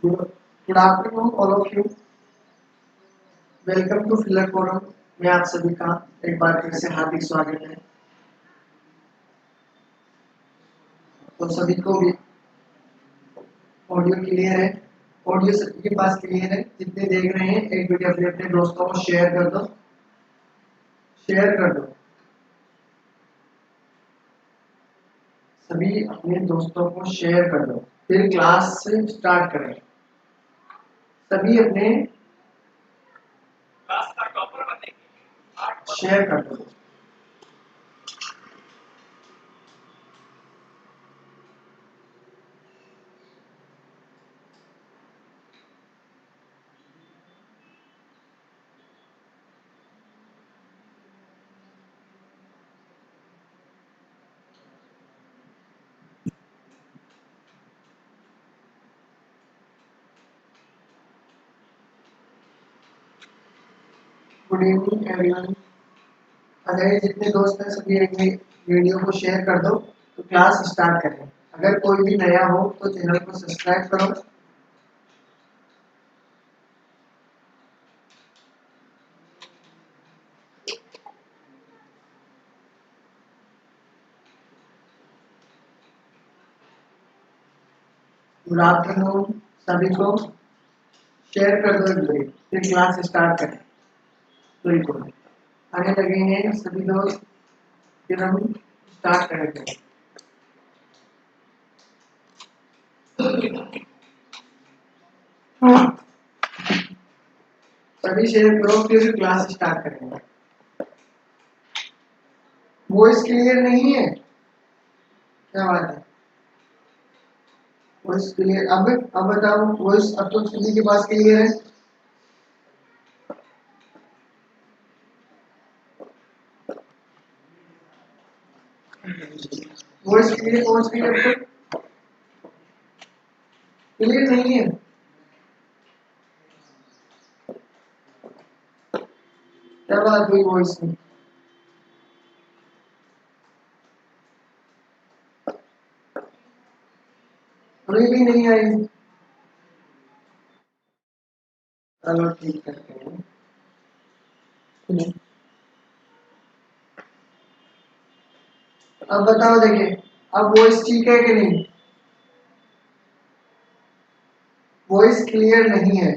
Good afternoon all of you. Welcome to filler forum में आप सभी का एक बार फिर से हार्दिक स्वागत है। तो सभी को भी ऑडियो क्लियर है? ऑडियो सभी के पास क्लियर है? जितने देख रहे हैं एक वीडियो अपने अपने दोस्तों को शेयर कर दो, शेयर कर दो। सभी अपने दोस्तों को शेयर कर दो, फिर क्लास से स्टार्ट करें। सभी अपने शेयर कर दो। Good evening everyone. अगर जितने दोस्त हैं सभी एक वीडियो को शेयर कर दो तो क्लास स्टार्ट करें। अगर कोई भी नया हो तो चैनल को सब्सक्राइब करो। गुड आफ्टरनून सभी को शेयर कर दो एक बार, फिर क्लास स्टार्ट करें। बिल्कुल आने लगे हैं सभी दोस्त, फिर हम स्टार्ट करेंगे। सभी शेयर करो फिर क्लास स्टार्ट करेंगे। वॉइस क्लियर नहीं है? क्या बात है? Voice clear? अब बताओ, वॉइस अब तो सभी के पास क्लियर है? Voice clear? Voice clear? Clear नहीं है? क्या बात हुई वॉइस में? अभी भी नहीं आई? चलो ठीक करते हैं। अब बताओ, देखिए अब वॉइस ठीक है कि नहीं? वॉइस क्लियर नहीं है।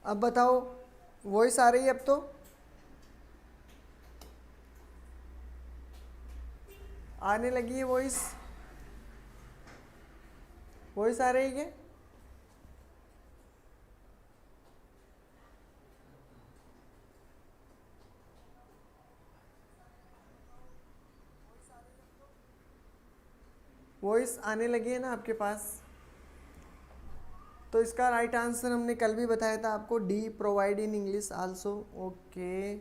अब बताओ, वॉइस आ रही है अब तो? आने लगी है वॉइस? वॉइस आ रही है क्या? वॉइस आने लगी है ना आपके पास? तो इसका राइट आंसर हमने कल भी बताया था आपको, D, provide in English also. Okay,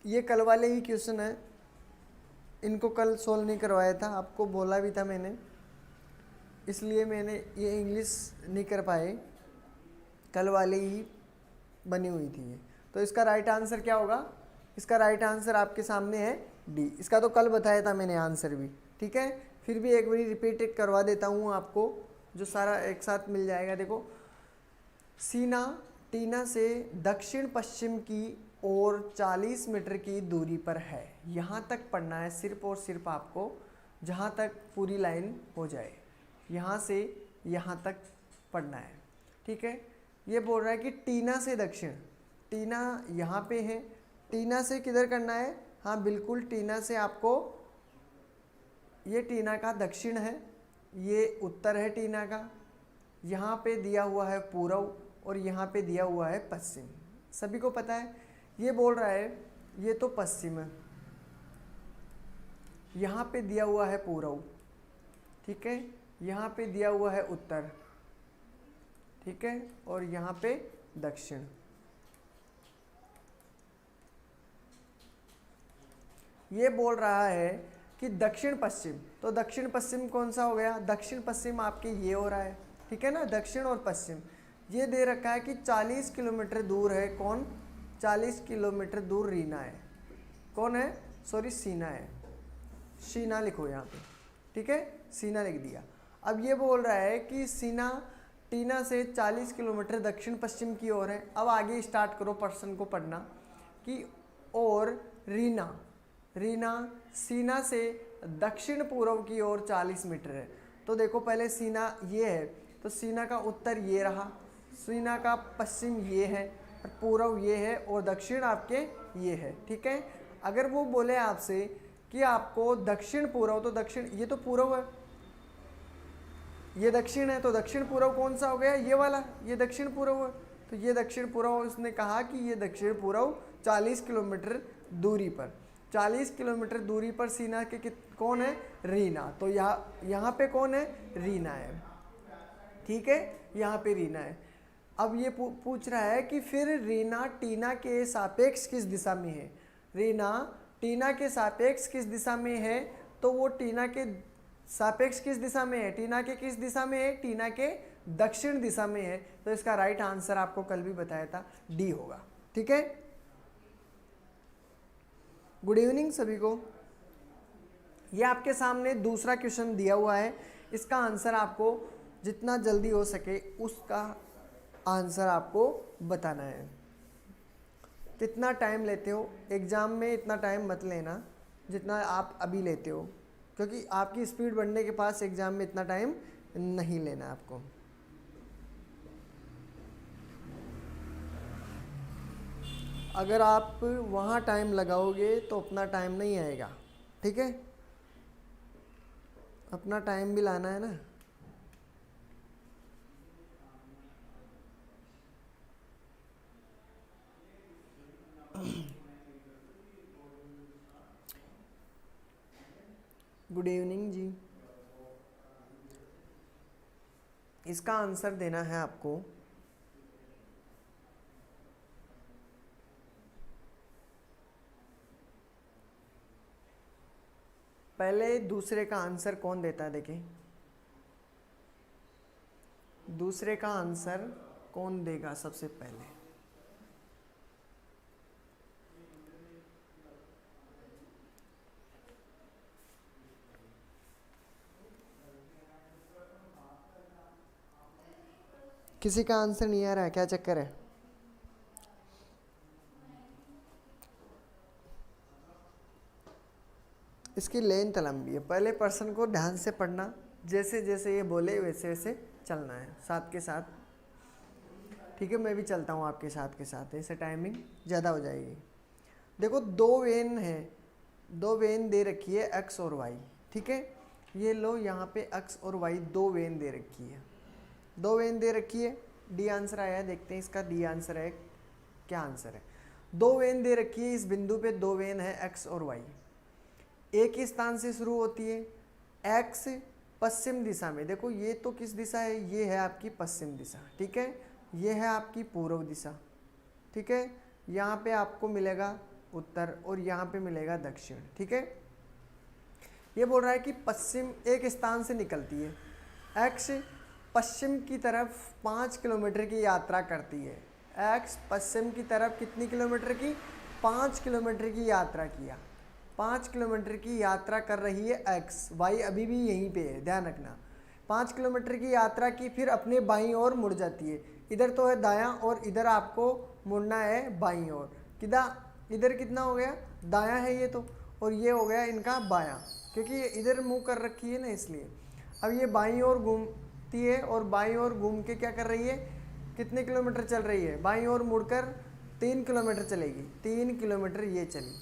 ये कल वाले ही क्वेश्चन है, इनको कल सोल्व नहीं करवाया था, आपको बोला भी था मैंने, इसलिए मैंने ये इंग्लिश नहीं कर पाए, कल वाले ही बनी हुई थी ये। तो इसका राइट आंसर क्या होगा? इसका राइट आंसर आपके सामने है डी। इसका तो कल बताया था मैंने आंसर भी, ठीक है। फिर भी एक बार रिपीट करवा देता हूँ आपको, जो सारा एक साथ मिल जाएगा। देखो, सीना टीना से दक्षिण पश्चिम की ओर 40 मीटर की दूरी पर है। यहाँ तक पढ़ना है सिर्फ और सिर्फ आपको, जहाँ तक पूरी लाइन हो जाए, यहाँ से यहाँ तक पढ़ना है, ठीक है। ये बोल रहा है कि टीना से दक्षिण, टीना यहाँ पे है, टीना से किधर करना है? हाँ बिल्कुल, टीना से आपको, ये टीना का दक्षिण है, ये उत्तर है टीना का, यहाँ पे दिया हुआ है पूर्व और यहाँ पे दिया हुआ है पश्चिम, सभी को पता है। ये बोल रहा है ये तो पश्चिम है, यहाँ पे दिया हुआ है पूर्व, ठीक है, यहाँ पे दिया हुआ है उत्तर, ठीक है, और यहाँ पे दक्षिण। ये बोल रहा है कि दक्षिण पश्चिम, तो दक्षिण पश्चिम कौन सा हो गया? दक्षिण पश्चिम आपके ये हो रहा है, ठीक है ना, दक्षिण और पश्चिम। ये दे रखा है कि 40 किलोमीटर दूर है कौन? 40 किलोमीटर दूर रीना है। कौन है? सॉरी, सीना है, सीना लिखो यहाँ पे, ठीक है, सीना लिख दिया। अब ये बोल रहा है कि सीना टीना से 40 किलोमीटर दक्षिण पश्चिम की ओर है। अब आगे स्टार्ट करो पर्सन को पढ़ना कि और रीना, रीना सीना से दक्षिण पूर्व की ओर 40 मीटर है। तो देखो पहले सीना ये है, तो सीना का उत्तर ये रहा, सीना का पश्चिम ये है, पूर्व ये है और दक्षिण आपके ये है, ठीक है। अगर वो बोले आपसे कि आपको दक्षिण पूर्व, तो दक्षिण ये तो पूर्व है, ये दक्षिण है, तो दक्षिण पूर्व कौन सा हो गया? ये वाला, ये दक्षिण पूर्व है। तो ये दक्षिण पूर्व, उसने कहा कि ये दक्षिण पूर्व 40 किलोमीटर दूरी पर, 40 किलोमीटर दूरी पर सीना के कौन है? रीना। तो यहाँ पे कौन है? रीना है, ठीक है, यहाँ पे रीना है। अब ये पूछ रहा है कि फिर रीना टीना के सापेक्ष किस दिशा में है? रीना टीना के सापेक्ष किस दिशा में है? तो वो टीना के सापेक्ष किस दिशा में है? टीना के किस दिशा में है? टीना के दक्षिण दिशा में है। तो इसका राइट आंसर आपको कल भी बताया था, डी होगा, ठीक है। गुड इवनिंग सभी को। ये आपके सामने दूसरा क्वेश्चन दिया हुआ है, इसका आंसर आपको जितना जल्दी हो सके उसका आंसर आपको बताना है। कितना टाइम लेते हो एग्ज़ाम में? इतना टाइम मत लेना जितना आप अभी लेते हो, क्योंकि आपकी स्पीड बढ़ने के पास एग्ज़ाम में इतना टाइम नहीं लेना आपको। अगर आप वहाँ टाइम लगाओगे तो अपना टाइम नहीं आएगा, ठीक है, अपना टाइम भी लाना है ना। गुड इवनिंग जी। इसका आंसर देना है आपको पहले दूसरे का आंसर कौन देता है, देखें दूसरे का आंसर कौन देगा सबसे पहले। किसी का आंसर नहीं आ रहा है, क्या चक्कर है? इसकी लेंथ लंबी है, पहले पर्सन को ध्यान से पढ़ना, जैसे जैसे ये बोले वैसे वैसे चलना है साथ के साथ, ठीक है, मैं भी चलता हूँ आपके साथ के साथ, ऐसे टाइमिंग ज़्यादा हो जाएगी। देखो दो वेन है, दो वेन दे रखी है एक्स और वाई, ठीक है, ये लो यहाँ पे एक्स और वाई दो वेन दे रखी है, दो वेन दे रखी है। डी आंसर आया है, देखते हैं इसका डी आंसर है क्या आंसर है। दो वेन दे रखी है, इस बिंदु पे दो वेन है एक्स और वाई, एक ही स्थान से शुरू होती है, एक्स पश्चिम दिशा में। देखो ये तो किस दिशा है, ये है आपकी पश्चिम दिशा, ठीक है, ये है आपकी पूर्व दिशा, ठीक है, यहाँ पे आपको मिलेगा उत्तर और यहाँ पे मिलेगा दक्षिण, ठीक है। ये बोल रहा है कि पश्चिम एक स्थान से निकलती है, एक्स पश्चिम की तरफ 5 किलोमीटर की यात्रा करती है, एक्स पश्चिम की तरफ कितनी किलोमीटर की, 5 किलोमीटर की यात्रा किया, 5 किलोमीटर की यात्रा कर रही है एक्स, वाई अभी भी यहीं पे है, ध्यान रखना। 5 किलोमीटर की यात्रा की, फिर अपने बाईं ओर मुड़ जाती है, इधर तो है दायां और इधर आपको मुड़ना है बाईं ओर, इधर कितना हो गया, दायां है ये तो, और ये हो गया इनका बायां, क्योंकि ये इधर मुँह कर रखी है ना इसलिए। अब ये बाईं ओर घूमती है और बाईं ओर घूम के क्या कर रही है, कितने किलोमीटर चल रही है, बाईं ओर मुड़कर 3 किलोमीटर चलेगी, 3 किलोमीटर ये चली,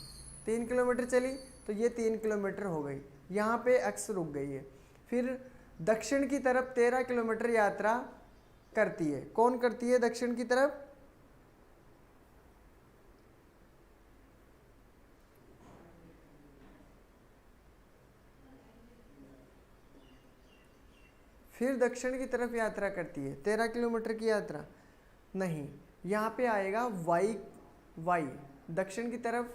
3 किलोमीटर चली तो ये 3 किलोमीटर हो गई, यहाँ पे एक्स रुक गई है। फिर दक्षिण की तरफ 13 किलोमीटर यात्रा करती है, कौन करती है दक्षिण की तरफ, फिर दक्षिण की तरफ यात्रा करती है, 13 किलोमीटर की यात्रा नहीं, यहाँ पे आएगा वाई, वाई दक्षिण की तरफ,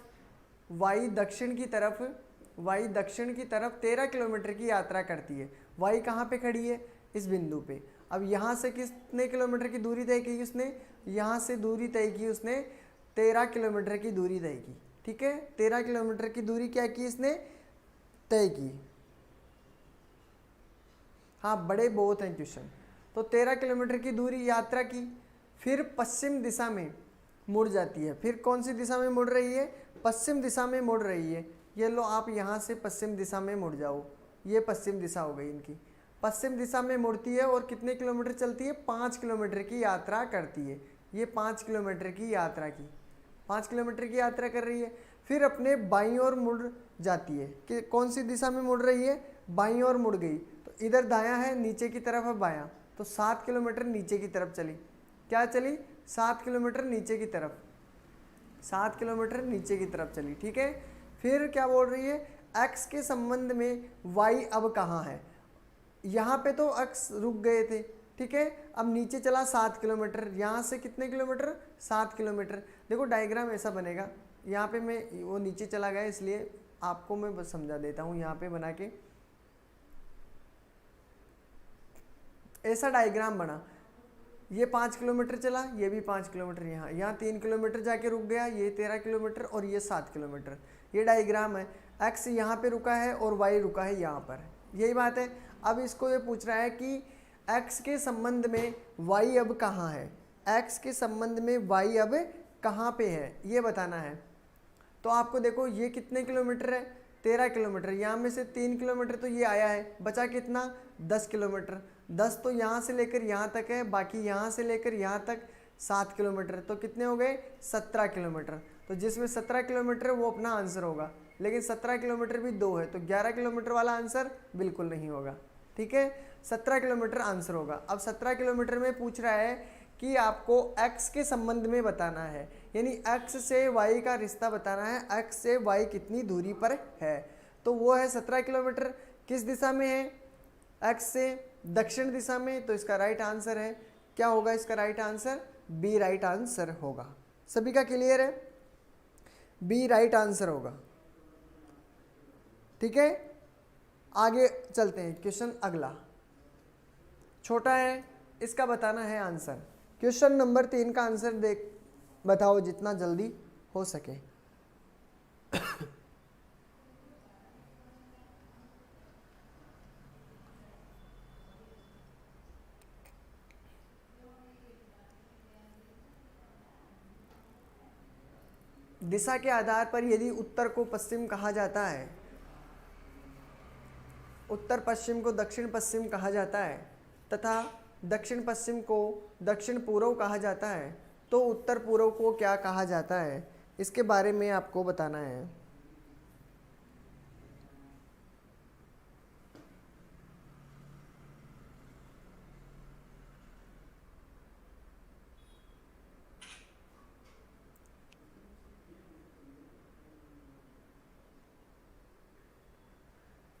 वाई दक्षिण की तरफ, वाई दक्षिण की तरफ 13 किलोमीटर की यात्रा करती है। वाई कहाँ पे खड़ी है, इस बिंदु पे। अब यहाँ से कितने किलोमीटर की दूरी तय की उसने, यहाँ से दूरी तय की उसने 13 किलोमीटर की दूरी तय की, ठीक है, 13 किलोमीटर की दूरी क्या की इसने, तय की। हाँ बड़े बहुत हैं क्वेश्चन। तो 13 किलोमीटर की दूरी यात्रा की, फिर पश्चिम दिशा में मुड़ जाती है, फिर कौन सी दिशा में मुड़ रही है, पश्चिम दिशा में मुड़ रही है। ये लो आप यहाँ से पश्चिम दिशा में मुड़ जाओ, ये पश्चिम दिशा हो गई इनकी, पश्चिम दिशा में मुड़ती है और कितने किलोमीटर चलती है, 5 किलोमीटर की यात्रा करती है। ये 5 किलोमीटर की यात्रा की, 5 किलोमीटर की यात्रा कर रही है, फिर अपने बाईं ओर मुड़ जाती है, कि कौन सी दिशा में मुड़ रही है, बाईं ओर मुड़ गई, तो इधर दायां है, नीचे की तरफ है बायां, तो 7 किलोमीटर नीचे की तरफ चली, क्या चली, 7 किलोमीटर नीचे की तरफ, 7 किलोमीटर नीचे की तरफ चली, ठीक है। फिर क्या बोल रही है, एक्स के संबंध में वाई अब कहाँ है, यहाँ पे तो एक्स रुक गए थे, ठीक है, अब नीचे चला 7 किलोमीटर, यहाँ से कितने किलोमीटर, 7 किलोमीटर। देखो डायग्राम ऐसा बनेगा, यहाँ पे मैं वो नीचे चला गया इसलिए आपको मैं बस समझा देता हूँ, यहाँ पे बना के ऐसा डायग्राम बना, ये 5 किलोमीटर चला, ये भी 5 किलोमीटर, यहाँ 3 किलोमीटर जाके रुक गया, ये 13 किलोमीटर और ये 7 किलोमीटर, ये डायग्राम है। एक्स यहाँ पे रुका है और वाई रुका है यहाँ पर, यही बात है। अब इसको ये पूछ रहा है कि एक्स के संबंध में वाई अब कहाँ है, एक्स के संबंध में वाई अब कहाँ पे है, ये बताना है। तो आपको देखो ये कितने किलोमीटर है, 13 किलोमीटर, यहाँ में से 3 किलोमीटर तो ये आया है, बचा कितना, 10 किलोमीटर, 10 तो यहाँ से लेकर यहाँ तक है, बाकी यहाँ से लेकर यहाँ तक 7 किलोमीटर, तो कितने हो गए, 17 किलोमीटर। तो जिसमें 17 किलोमीटर वो अपना आंसर होगा, लेकिन 17 किलोमीटर भी 2 है, तो 11 किलोमीटर वाला आंसर बिल्कुल नहीं होगा, ठीक है, 17 किलोमीटर आंसर होगा। अब 17 किलोमीटर में पूछ रहा है कि आपको x के संबंध में बताना है, यानी x से y का रिश्ता बताना है, x से y कितनी दूरी पर है, तो वो है 17 किलोमीटर। किस दिशा में है, x से दक्षिण दिशा में, तो इसका राइट आंसर है, क्या होगा इसका right answer, B right answer होगा। सभी का क्लियर है, बी राइट आंसर होगा, ठीक है। आगे चलते हैं, क्वेश्चन अगला छोटा है, इसका बताना है आंसर। क्वेश्चन नंबर 3 का आंसर देख बताओ जितना जल्दी हो सके। दिशा के आधार पर यदि उत्तर को पश्चिम कहा जाता है, उत्तर पश्चिम को दक्षिण पश्चिम कहा जाता है, तथा दक्षिण पश्चिम को दक्षिण पूर्व कहा जाता है, तो उत्तर पूर्व को क्या कहा जाता है, इसके बारे में आपको बताना है।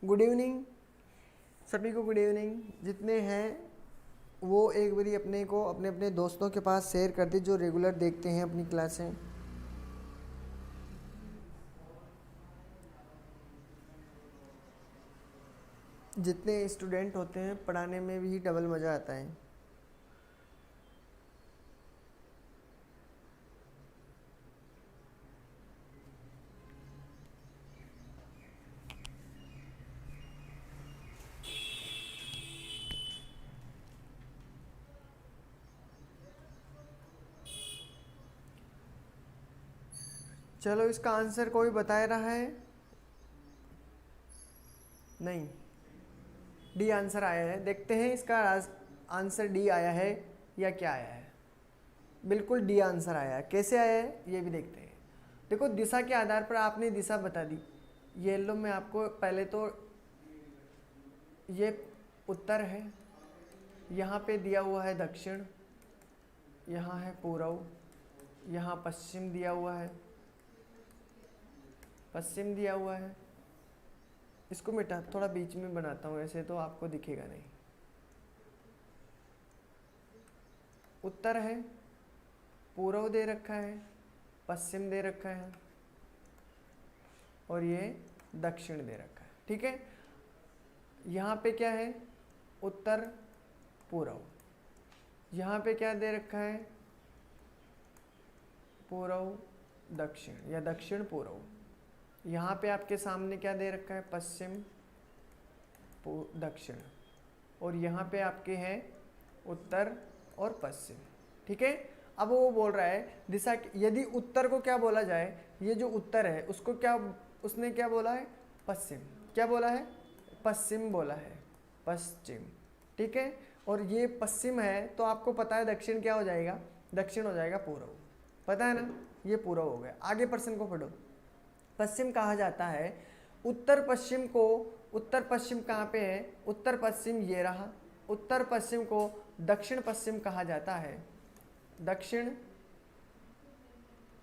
गुड इवनिंग सभी को, गुड इवनिंग। जितने हैं वो एक बारी अपने को अपने अपने दोस्तों के पास शेयर कर दी जो रेगुलर देखते हैं अपनी क्लासें। जितने स्टूडेंट होते हैं पढ़ाने में भी डबल मज़ा आता है। चलो इसका आंसर कोई बता रहा है? नहीं, डी आंसर आया है। देखते हैं इसका आंसर डी आया है या क्या आया है। बिल्कुल डी आंसर आया है। कैसे आया है ये भी देखते हैं। देखो दिशा के आधार पर आपने दिशा बता दी। येलो में आपको पहले तो ये उत्तर है, यहाँ पे दिया हुआ है दक्षिण, यहाँ है पूर्व, यहाँ पश्चिम दिया हुआ है, पश्चिम दिया हुआ है। इसको मिटा थोड़ा बीच में बनाता हूँ, ऐसे तो आपको दिखेगा नहीं। उत्तर है, पूर्व दे रखा है, पश्चिम दे रखा है और ये दक्षिण दे रखा है। ठीक है, यहाँ पे क्या है, उत्तर पूर्व। यहाँ पे क्या दे रखा है, पूर्व दक्षिण या दक्षिण पूर्व। यहाँ पे आपके सामने क्या दे रखा है, पश्चिम दक्षिण, और यहाँ पे आपके हैं उत्तर और पश्चिम। ठीक है, अब वो बोल रहा है दिशा, यदि उत्तर को क्या बोला जाए, ये जो उत्तर है उसको क्या, उसने क्या बोला है, पश्चिम। क्या बोला है, पश्चिम बोला है, पश्चिम। ठीक है, और ये पश्चिम है तो आपको पता है दक्षिण क्या हो जाएगा, दक्षिण हो जाएगा पूर्व। पता है ना, ये पूर्व हो गया। आगे प्रश्न को पढ़ो। पश्चिम कहा जाता है उत्तर पश्चिम को। उत्तर पश्चिम कहाँ पे है, उत्तर पश्चिम ये रहा। उत्तर पश्चिम को दक्षिण पश्चिम कहा जाता है, दक्षिण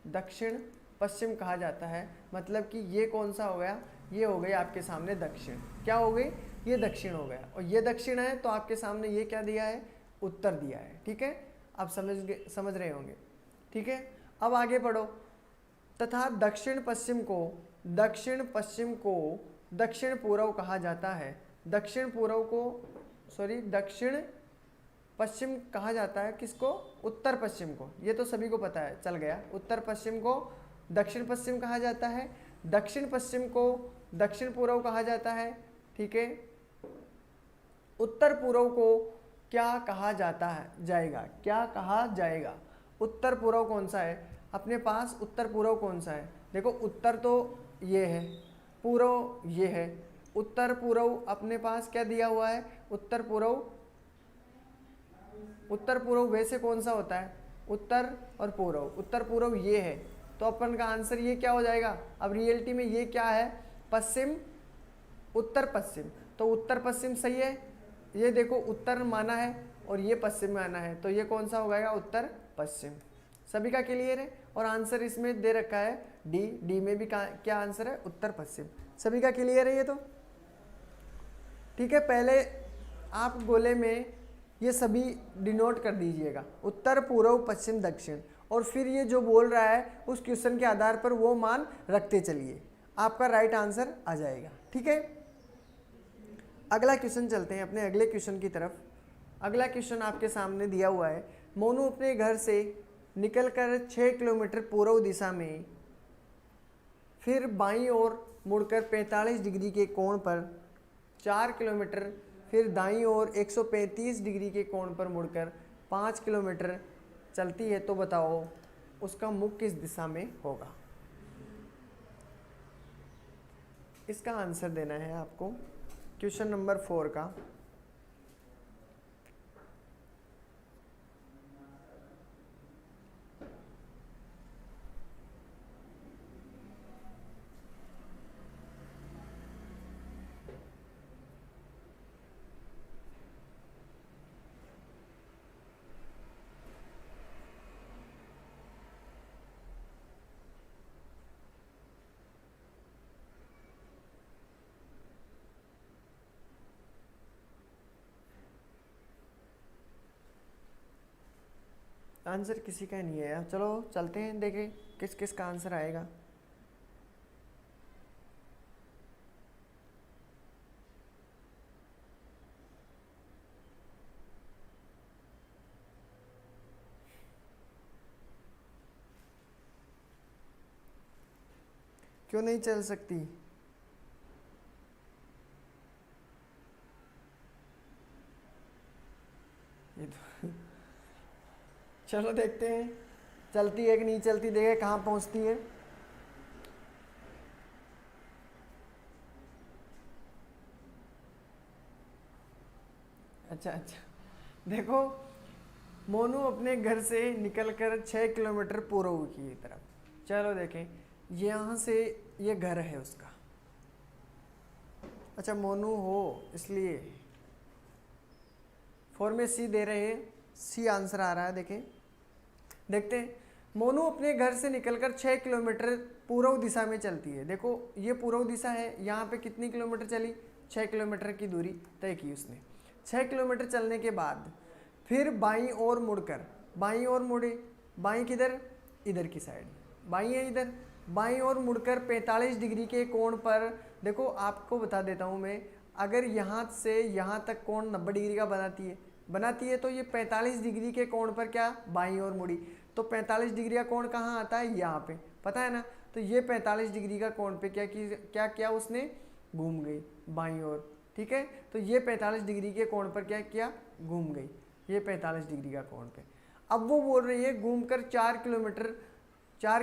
दक्षिण पश्चिम कहा जाता है। मतलब कि ये कौन सा हो गया, ये हो गई आपके सामने दक्षिण। क्या हो गई, ये दक्षिण हो गया, और ये दक्षिण है तो आपके सामने ये क्या दिया है, उत्तर दिया है। ठीक है, आप समझ रहे होंगे। ठीक है, अब आगे बढ़ो। तथा दक्षिण पश्चिम को दक्षिण पश्चिम को दक्षिण पूर्व कहा जाता है। दक्षिण पूर्व को दक्षिण पश्चिम कहा जाता है किसको, उत्तर पश्चिम को। ये तो सभी को पता है, चल गया। उत्तर पश्चिम को दक्षिण पश्चिम कहा जाता है, दक्षिण पश्चिम को दक्षिण पूर्व कहा जाता है। ठीक है, उत्तर पूर्व को क्या कहा जाता है, जाएगा, क्या कहा जाएगा, उत्तर पूर्व कौन सा है अपने पास, उत्तर पूर्व कौन सा है। देखो उत्तर तो ये है, पूर्व ये है। उत्तर पूर्व अपने पास क्या दिया हुआ है, उत्तर पूर्व। उत्तर पूर्व वैसे कौन सा होता है, उत्तर और पूर्व। उत्तर पूर्व ये है, तो अपन का आंसर ये क्या हो जाएगा। अब रियलिटी में ये क्या है, पश्चिम उत्तर पश्चिम, तो उत्तर पश्चिम सही है। ये देखो उत्तर माना है और ये पश्चिम माना है, तो ये कौन सा हो जाएगा, उत्तर पश्चिम। सभी का क्लियर है, और आंसर इसमें दे रखा है डी। डी में भी क्या आंसर है, उत्तर पश्चिम। सभी का क्लियर है ये तो। ठीक है, पहले आप गोले में ये सभी डिनोट कर दीजिएगा, उत्तर पूर्व पश्चिम दक्षिण, और फिर ये जो बोल रहा है उस क्वेश्चन के आधार पर वो मान रखते चलिए, आपका राइट आंसर आ जाएगा। ठीक है, अगला क्वेश्चन चलते हैं अपने अगले क्वेश्चन की तरफ। अगला क्वेश्चन आपके सामने दिया हुआ है। मोनू अपने घर से निकलकर 6 किलोमीटर पूर्व दिशा में, फिर बाईं ओर मुड़कर 45 डिग्री के कोण पर 4 किलोमीटर, फिर दाईं ओर 135 डिग्री के कोण पर मुड़कर 5 किलोमीटर चलती है, तो बताओ उसका मुख किस दिशा में होगा। इसका आंसर देना है आपको क्वेश्चन नंबर 4 का। आंसर किसी का नहीं है यार। चलो चलते हैं, देखें किस किस का आंसर आएगा। क्यों नहीं चल सकती? ये तो चलो देखते हैं, चलती है कि नहीं चलती, देखे कहाँ पहुँचती है। अच्छा अच्छा, देखो मोनू अपने घर से निकलकर 6 किलोमीटर पूर्व की तरफ, चलो देखें यहाँ से ये घर है उसका। अच्छा मोनू हो इसलिए 4 में सी दे रहे हैं, सी आंसर आ रहा है। देखें देखते हैं, मोनू अपने घर से निकलकर 6 किलोमीटर पूर्व दिशा में चलती है। देखो ये पूर्व दिशा है, यहाँ पे कितनी किलोमीटर चली, 6 किलोमीटर की दूरी तय की उसने। 6 किलोमीटर चलने के बाद फिर बाईं ओर मुड़कर, बाईं ओर मुड़े, बाईं किधर, इधर की साइड, बाईं है इधर, बाईं ओर मुड़कर 45 डिग्री के कोण पर, देखो आपको बता देता हूँ मैं, अगर यहाँ से यहाँ तक कोण 90 डिग्री का बनाती है तो ये 45 डिग्री के कोण पर क्या बाईं ओर मुड़ी, तो 45 डिग्री का कोण कहाँ आता है, यहाँ पे, पता है ना। तो ये 45 डिग्री का कोण पे क्या किया उसने, घूम गई बाईं ओर, ठीक है। तो ये 45 डिग्री के कोण पर क्या किया, घूम गई, ये 45 डिग्री का कोण पे। अब वो बोल रही है घूमकर 4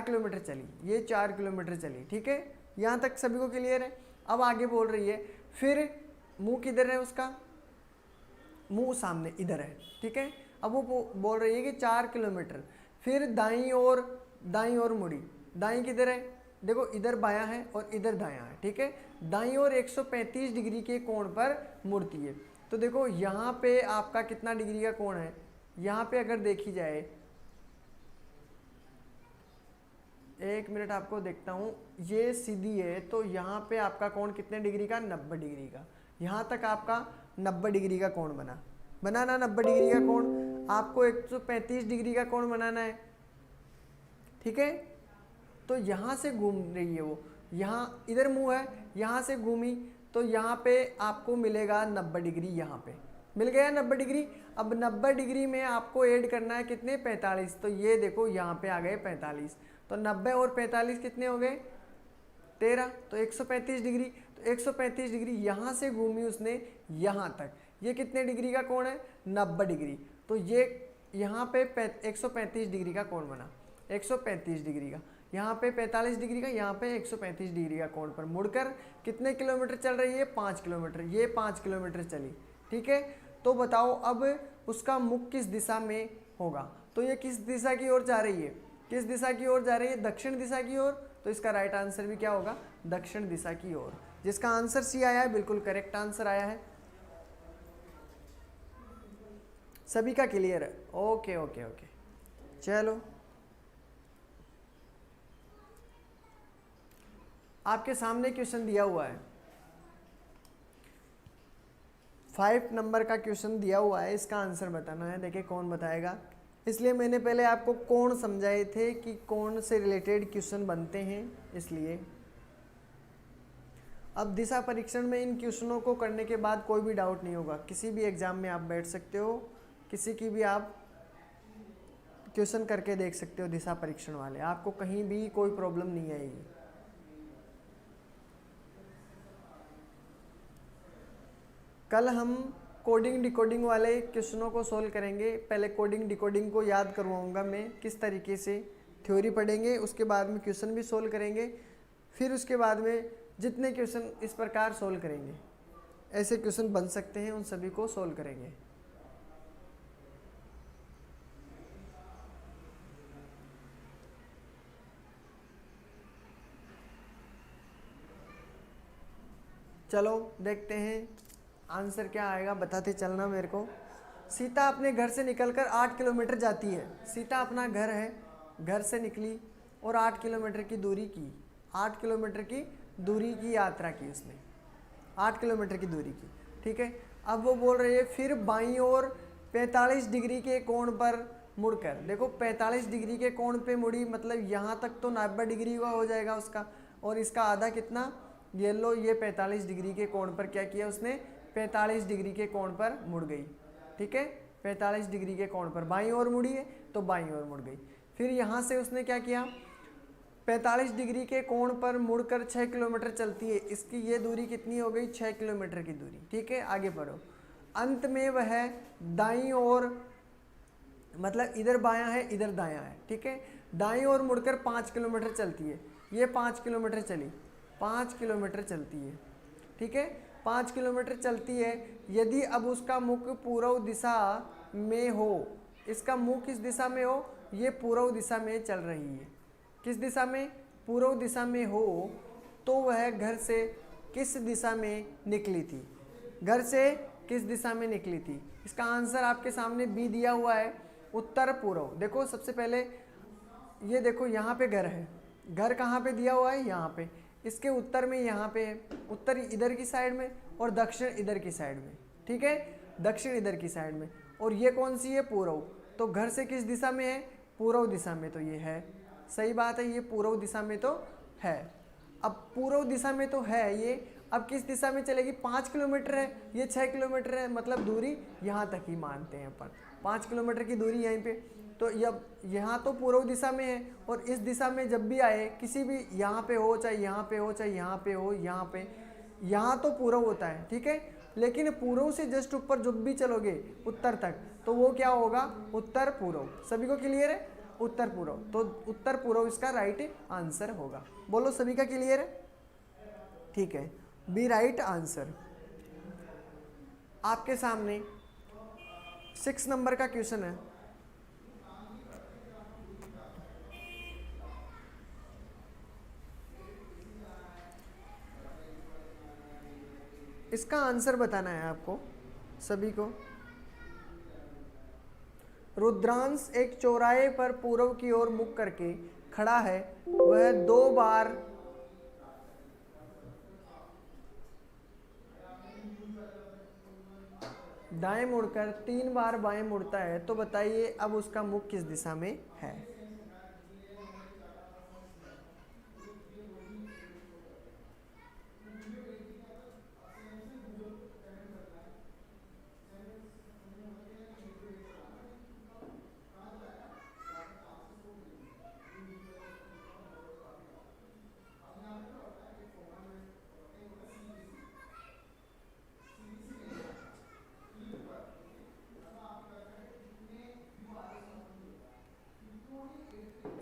किलोमीटर चली, ये 4 किलोमीटर चली, ठीक है। यहाँ तक सभी को क्लियर है। अब आगे बोल रही है फिर मुंह किधर है उसका, मुंह सामने इधर है, ठीक है। अब वो बोल रही है कि 4 किलोमीटर फिर दाईं ओर मुड़ी, दाईं किधर है, देखो इधर बायां है और इधर दायां है, ठीक है। दाईं ओर 135 डिग्री के कोण पर मुड़ती है। तो देखो यहाँ पे आपका कितना डिग्री का कोण है, यहाँ पे अगर देखी जाए, एक मिनट आपको देखता हूँ, ये सीधी है तो यहाँ पे आपका कोण कितने डिग्री का, 90 डिग्री का। यहाँ तक आपका 90 डिग्री का कोण बनाना 90 डिग्री का कोण, आपको 135 डिग्री का कोण बनाना है, ठीक है। तो यहाँ से घूम रही है वो, यहाँ इधर मुंह है, यहाँ से घूमी तो यहाँ पे आपको मिलेगा 90 डिग्री, यहाँ पे मिल गया 90 डिग्री। अब 90 डिग्री में आपको ऐड करना है कितने, 45, तो ये देखो यहाँ पे आ गए 45, तो 90 और 45 कितने हो गए, 13, तो 135 डिग्री। तो 135 डिग्री यहाँ से घूमी उसने यहाँ तक, ये कितने डिग्री का कोण है, 90 डिग्री। तो ये यहाँ पे 135 डिग्री का कोण बना, 135 डिग्री का, यहाँ पे 45 डिग्री का, यहाँ पे 135 डिग्री का कोण पर मुड़कर कितने किलोमीटर चल रही है, 5 किलोमीटर, ये 5 किलोमीटर चली, ठीक है। तो बताओ अब उसका मुख किस दिशा में होगा, तो ये किस दिशा की ओर जा रही है, किस दिशा की ओर जा रही है, दक्षिण दिशा की ओर। तो इसका राइट आंसर भी क्या होगा, दक्षिण दिशा की ओर, जिसका आंसर सी आया है, बिल्कुल करेक्ट आंसर आया है। सभी का क्लियर है, ओके ओके ओके। चलो आपके सामने क्वेश्चन दिया हुआ है, 5 नंबर का क्वेश्चन दिया हुआ है, इसका आंसर बताना है। देखिए कौन बताएगा, इसलिए मैंने पहले आपको कोण समझाए थे कि कोण से रिलेटेड क्वेश्चन बनते हैं, इसलिए अब दिशा परीक्षण में इन क्वेश्चनों को करने के बाद कोई भी डाउट नहीं होगा, किसी भी एग्जाम में आप बैठ सकते हो, किसी की भी आप क्वेश्चन करके देख सकते हो दिशा परीक्षण वाले, आपको कहीं भी कोई प्रॉब्लम नहीं आएगी। कल हम कोडिंग डिकोडिंग वाले क्वेश्चनों को सोल्व करेंगे। पहले कोडिंग डिकोडिंग को याद करवाऊंगा मैं किस तरीके से, थ्योरी पढ़ेंगे, उसके बाद में क्वेश्चन भी सोल्व करेंगे, फिर उसके बाद में जितने क्वेश्चन इस प्रकार सोल्व करेंगे, ऐसे क्वेश्चन बन सकते हैं, उन सभी को सोल्व करेंगे। चलो देखते हैं आंसर क्या आएगा, बताते चलना मेरे को। सीता अपने घर से निकलकर 8 किलोमीटर जाती है। सीता अपना घर है, घर से निकली और 8 किलोमीटर की दूरी की, 8 किलोमीटर की दूरी की यात्रा की उसने, 8 किलोमीटर की दूरी की, ठीक है। अब वो बोल रही है फिर बाईं ओर 45 डिग्री के कोण पर मुड़कर, देखो 45 डिग्री के कोण पे मुड़ी, मतलब यहाँ तक तो 90 डिग्री का हो जाएगा उसका, और इसका आधा कितना, ये लो, ये 45 डिग्री के कोण पर क्या किया उसने, 45 डिग्री के कोण पर मुड़ गई। ठीक है, 45 डिग्री के कोण पर बाईं ओर मुड़ी है तो बाईं ओर मुड़ गई। फिर यहाँ से उसने क्या किया, 45 डिग्री के कोण पर मुड़कर 6 किलोमीटर चलती है, इसकी ये दूरी कितनी हो गई, 6 किलोमीटर की दूरी। ठीक है, आगे बढ़ो। अंत में वह दाईं ओर, मतलब इधर बायां है इधर दायां है, ठीक है, दाईं ओर मुड़कर 5 किलोमीटर चलती है। ये 5 किलोमीटर चली, 5 किलोमीटर चलती है। ठीक है, 5 किलोमीटर चलती है। यदि अब उसका मुख पूर्व दिशा में हो, इसका मुख किस दिशा में हो, ये पूर्व दिशा में चल रही है। किस दिशा में, पूर्व दिशा में हो, तो वह घर से किस दिशा में निकली थी, घर से किस दिशा में निकली थी। इसका आंसर आपके सामने बी दिया हुआ है, उत्तर पूर्व। देखो सबसे पहले ये देखो, यहाँ पे घर है, घर कहाँ पे दिया हुआ है, यहाँ पे, इसके उत्तर में यहाँ पे है, उत्तर इधर की साइड में और दक्षिण इधर की साइड में। ठीक है, दक्षिण इधर की साइड में, और ये कौन सी है, पूर्व। तो घर से किस दिशा में है, पूर्व दिशा में, तो ये है, सही बात है, ये पूर्व दिशा में तो है। अब पूर्व दिशा में तो है ये, अब किस दिशा में चलेगी, 5 किलोमीटर है, ये 6 किलोमीटर है, मतलब दूरी यहाँ तक ही मानते हैं अपन, 5 किलोमीटर की दूरी यहीं पे। तो जब यहाँ तो पूर्व दिशा में है, और इस दिशा में जब भी आए, किसी भी, यहाँ पे हो चाहे यहाँ पे हो चाहे यहाँ पे हो, यहाँ पे, यहाँ तो पूर्व होता है। ठीक है, लेकिन पूर्व से जस्ट ऊपर जब भी चलोगे उत्तर तक, तो वो क्या होगा, उत्तर पूर्व। सभी को क्लियर है, उत्तर पूर्व, तो उत्तर पूर्व इसका राइट आंसर होगा। बोलो सभी का क्लियर है, ठीक है, बी राइट आंसर। आपके सामने 6 नंबर का क्वेश्चन है। इसका आंसर बताना है आपको सभी को। रुद्रांश एक चौराहे पर पूर्व की ओर मुख करके खड़ा है, वह 2 बार दाएं मुड़कर 3 बार बाएं मुड़ता है, तो बताइए अब उसका मुख किस दिशा में है।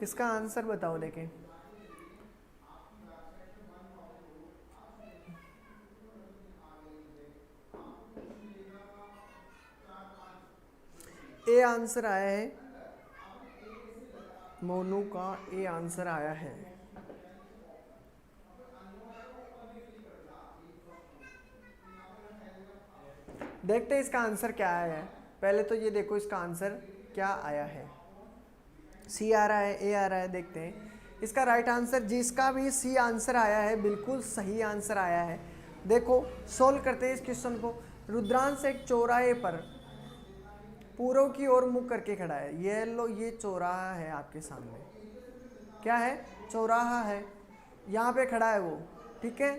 इसका आंसर बताओ देखें। ए आंसर आया है, मोनू का ए आंसर आया है। देखते हैं इसका आंसर क्या आया है। पहले तो ये देखो इसका आंसर क्या आया है। सी आ रहा है, ए आ रहा है, देखते हैं इसका राइट आंसर। जिसका भी सी आंसर आया है बिल्कुल सही आंसर आया है। देखो सोल्व करते हैं इस क्वेश्चन को। रुद्रांश एक चौराहे पर पूर्व की ओर मुख करके खड़ा है। ये लो, ये चौराहा है आपके सामने, क्या है, चौराहा है, यहाँ पे खड़ा है वो। ठीक है,